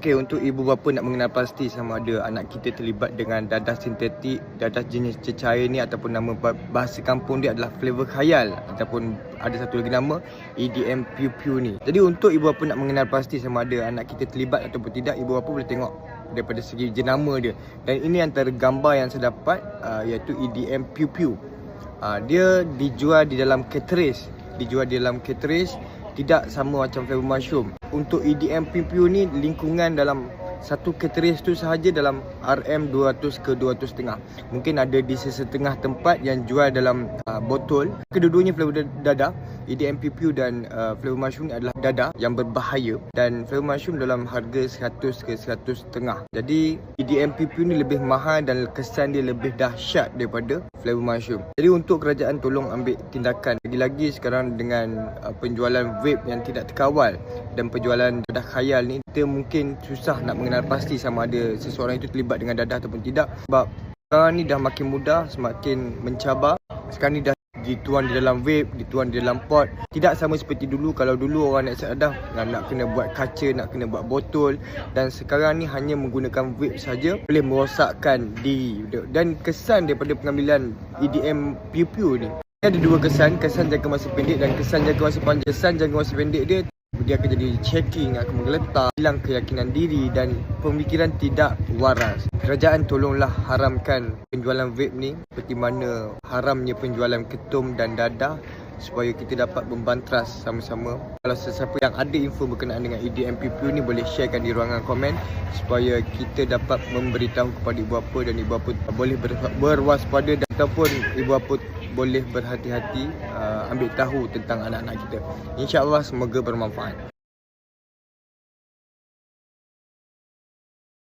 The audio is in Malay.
Okey, untuk ibu bapa nak mengenal pasti sama ada anak kita terlibat dengan dadah sintetik, dadah jenis cecair ni ataupun nama bahasa kampung dia adalah flavor khayal ataupun ada satu lagi nama EDM Pew Pew ni. Jadi untuk ibu bapa nak mengenal pasti sama ada anak kita terlibat ataupun tidak, ibu bapa boleh tengok daripada segi jenama dia. Dan ini antara gambar yang saya dapat iaitu EDM Pew Pew. Dia dijual di dalam cartridge, tidak sama macam flavor mushroom. Untuk EDM Pew Pew ni lingkungan dalam satu cartridge tu sahaja dalam RM200 ke 200.5. Mungkin ada di sesetengah tempat yang jual dalam botol. Kedua-duanya flavor dadah. EDM Pew Pew dan flavor mushroom ni adalah dadah yang berbahaya, dan flavor mushroom dalam harga 100 ke 100.5. Jadi EDM Pew Pew ni lebih mahal dan kesan dia lebih dahsyat daripada flavor mushroom. Jadi untuk kerajaan tolong ambil tindakan. Lagi-lagi sekarang dengan penjualan vape yang tidak terkawal dan penjualan dadah khayal ni, kita mungkin susah nak mengenal pasti sama ada seseorang itu terlibat dengan dadah ataupun tidak. Sebab sekarang ni dah makin mudah, semakin mencabar. Sekarang ni dah dituang di dalam vape, dituang di dalam pot. Tidak sama seperti dulu. Kalau dulu orang nak set dadah nak kena buat kaca, nak kena buat botol, dan sekarang ni hanya menggunakan vape saja boleh merosakkan diri. Dan kesan daripada pengambilan EDM Pew Pew ni ada dua kesan jangka masa pendek dan kesan jangka masa panjang. Kesan jangka masa pendek dia akan jadi checking, akan menggeletar, hilang keyakinan diri dan pemikiran tidak waras. Kerajaan tolonglah haramkan penjualan vape ni seperti mana haramnya penjualan ketum dan dadah, supaya kita dapat membantras sama-sama. Kalau sesiapa yang ada info berkenaan dengan EDM Pew Pew ni boleh sharekan di ruangan komen supaya kita dapat memberitahu kepada ibu bapa, dan ibu bapa boleh berwaspada dan ataupun ibu bapa boleh berhati-hati ambil tahu tentang anak-anak kita. InsyaAllah semoga bermanfaat.